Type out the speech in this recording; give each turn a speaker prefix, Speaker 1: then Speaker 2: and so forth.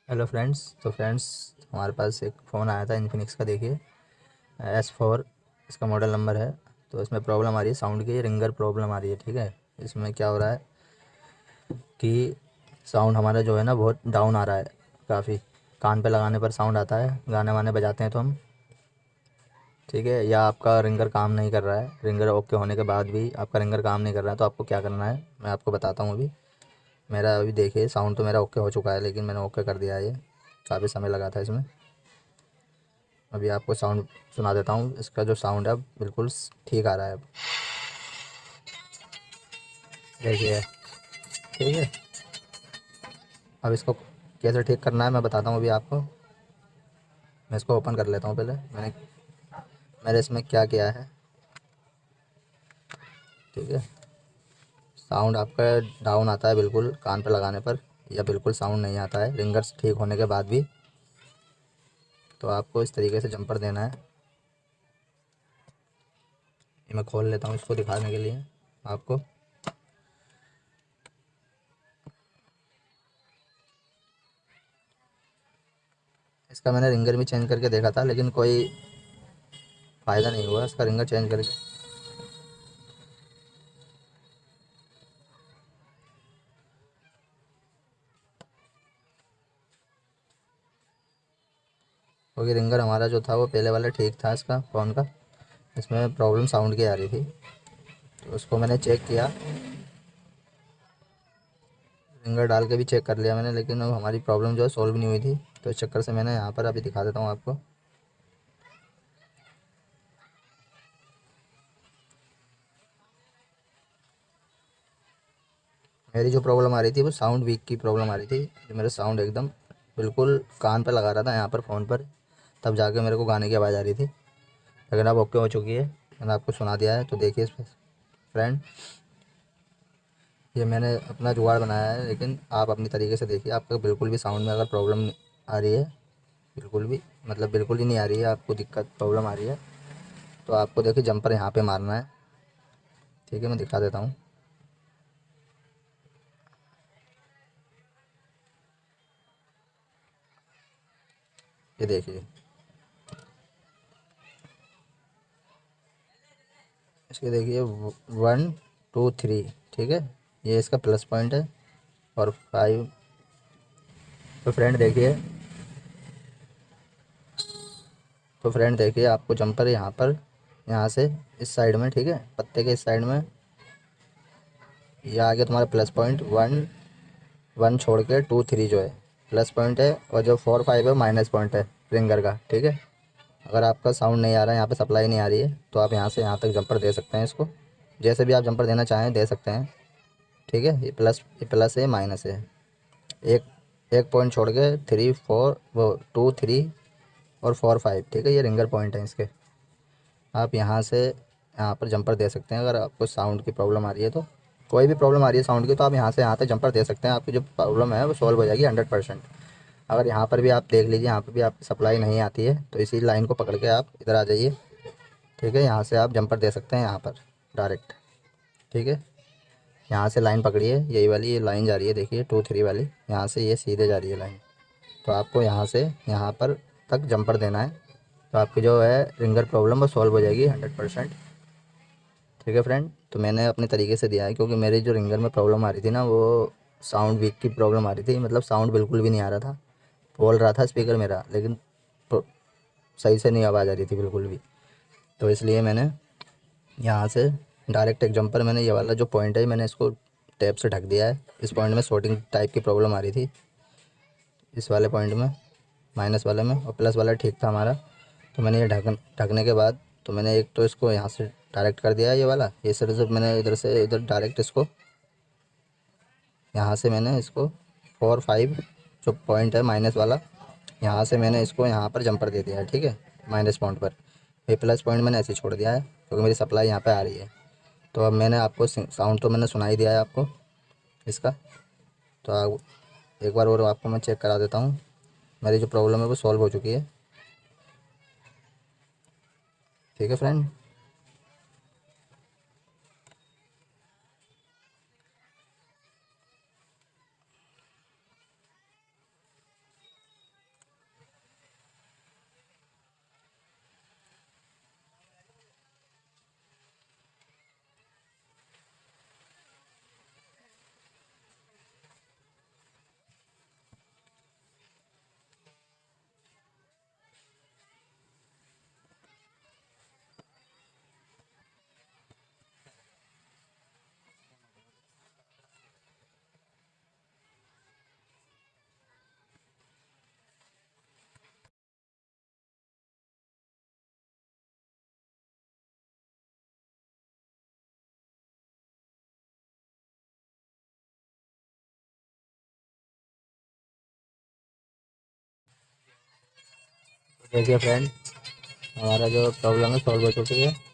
Speaker 1: Hello friends. तो friends, हमारे पास एक फ़ोन आया था इन्फिनिक्स का। देखिए S4 इसका मॉडल नंबर है। तो इसमें प्रॉब्लम आ रही है, साउंड की रिंगर प्रॉब्लम आ रही है। ठीक है, इसमें क्या हो रहा है कि साउंड हमारा जो है ना बहुत डाउन आ रहा है काफ़ी। कान पे लगाने पर साउंड आता है, गाने वाने बजाते हैं तो हम, ठीक है। या आपका रिंगर काम नहीं कर रहा है, रिंगर ओके होने के बाद भी आपका रिंगर काम नहीं कर रहा है, तो आपको क्या करना है मैं आपको बताता हूँ अभी। मेरा अभी देखिए साउंड तो मेरा ओके हो चुका है, लेकिन मैंने ओके कर दिया है। ये काफ़ी समय लगा था इसमें। अभी आपको साउंड सुना देता हूँ। इसका जो साउंड है अब बिल्कुल ठीक आ रहा है। अब देखिए, ठीक है। अब इसको कैसे ठीक करना है मैं बताता हूँ अभी आपको। मैं इसको ओपन कर लेता हूँ पहले। मैंने इसमें क्या किया है, ठीक है। साउंड आपका डाउन आता है बिल्कुल कान पर लगाने पर, या बिल्कुल साउंड नहीं आता है रिंगर्स ठीक होने के बाद भी। तो आपको इस तरीके से जंपर देना है। ये मैं खोल लेता हूँ इसको दिखाने के लिए आपको। इसका मैंने रिंगर भी चेंज करके देखा था, लेकिन कोई फ़ायदा नहीं हुआ इसका रिंगर चेंज करके। क्योंकि रिंगर हमारा जो था वो पहले वाला ठीक था इसका फ़ोन का। इसमें प्रॉब्लम साउंड की आ रही थी, तो उसको मैंने चेक किया। रिंगर डाल के भी चेक कर लिया मैंने, लेकिन अब हमारी प्रॉब्लम जो है सॉल्व नहीं हुई थी। तो इस चक्कर से मैंने यहाँ पर अभी दिखा देता हूँ आपको। मेरी जो प्रॉब्लम आ रही थी वो साउंड वीक की प्रॉब्लम आ रही थी। जो मेरा साउंड एकदम बिल्कुल कान पर लगा रहा था यहाँ पर फ़ोन पर, तब जाके मेरे को गाने की आवाज़ आ रही थी। लेकिन अब ओके हो चुकी है, मैंने आपको सुना दिया है। तो देखिए इस फ्रेंड, ये मैंने अपना जुगाड़ बनाया है, लेकिन आप अपनी तरीके से देखिए। आपका बिल्कुल भी साउंड में अगर प्रॉब्लम आ रही है, बिल्कुल भी मतलब बिल्कुल ही नहीं आ रही है, आपको दिक्कत प्रॉब्लम आ रही है, तो आपको देखिए जंपर यहाँ पे मारना है। ठीक है, मैं दिखा देता हूँ। ये देखिए, इसके देखिए 1 2 3, ठीक है। ये इसका प्लस पॉइंट है। और 5। तो फ्रेंड देखिए आपको जंपर यहाँ पर, यहाँ से इस साइड में, ठीक है, पत्ते के इस साइड में, ये आगे तुम्हारा प्लस पॉइंट 1 1 छोड़ के 2 3 जो है प्लस पॉइंट है, और जो 4 5 है माइनस पॉइंट है रिंगर का। ठीक है, अगर आपका साउंड नहीं आ रहा है, यहाँ पे सप्लाई नहीं आ रही है, तो आप यहाँ से यहाँ तक जंपर दे सकते हैं इसको। जैसे भी आप जंपर देना चाहें दे सकते हैं। ठीक है, ये प्लस है, माइनस है। एक एक पॉइंट छोड़ के 3 4 वो 2 3 और 4 5, ठीक है, ये रिंगर पॉइंट है इसके। आप यहाँ से यहाँ पर जंपर दे सकते हैं। अगर आपको साउंड की प्रॉब्लम आ रही है, तो कोई भी प्रॉब्लम आ रही है साउंड की, तो आप यहाँ से यहाँ तक जंपर दे सकते हैं। आपकी जो प्रॉब्लम है वो सॉल्व हो जाएगी 100%। अगर यहाँ पर भी आप देख लीजिए, यहाँ पर भी आपकी सप्लाई नहीं आती है, तो इसी लाइन को पकड़ के आप इधर आ जाइए। ठीक है, यहाँ से आप जंपर दे सकते हैं यहाँ पर डायरेक्ट। ठीक है, यहाँ से लाइन पकड़िए, यही वाली ये लाइन जा रही है, देखिए 2 3 वाली, यहाँ से ये सीधे जा रही है लाइन। तो आपको यहाँ से यहाँ पर तक जंपर देना है, तो आपकी जो है रिंगर प्रॉब्लम वो सॉल्व हो जाएगी 100%। ठीक है फ्रेंड, तो मैंने अपने तरीके से दिया है, क्योंकि मेरी जो रिंगर में प्रॉब्लम आ रही थी ना, वो साउंड वीक की प्रॉब्लम आ रही थी। मतलब साउंड बिल्कुल भी नहीं आ रहा था, बोल रहा था स्पीकर मेरा, लेकिन सही से नहीं आवाज़ आ रही थी बिल्कुल भी। तो इसलिए मैंने यहाँ से डायरेक्ट एक जंपर, मैंने ये वाला जो पॉइंट है मैंने इसको टेप से ढक दिया है। इस पॉइंट में शॉर्टिंग टाइप की प्रॉब्लम आ रही थी, इस वाले पॉइंट में, माइनस वाले में, और प्लस वाला ठीक था हमारा। तो मैंने ये ढकने के बाद, तो मैंने एक तो इसको यहाँ से डायरेक्ट कर दिया है, ये वाला, ये सिर्फ मैंने इधर से इधर डायरेक्ट इसको, यहाँ से मैंने इसको 4 5 जो पॉइंट है माइनस वाला, यहाँ से मैंने इसको यहाँ पर जंपर दे दिया है। ठीक है, माइनस पॉइंट पर। ये प्लस पॉइंट मैंने ऐसे ही छोड़ दिया है, क्योंकि मेरी सप्लाई यहाँ पे आ रही है। तो अब मैंने आपको साउंड तो मैंने सुना ही दिया है आपको इसका। तो एक बार और आपको मैं चेक करा देता हूँ। मेरी जो प्रॉब्लम है वो सॉल्व हो चुकी है। ठीक है फ्रेंड, देखिए फ्रेंड, हमारा जो प्रॉब्लम है सॉल्व हो चुकी है।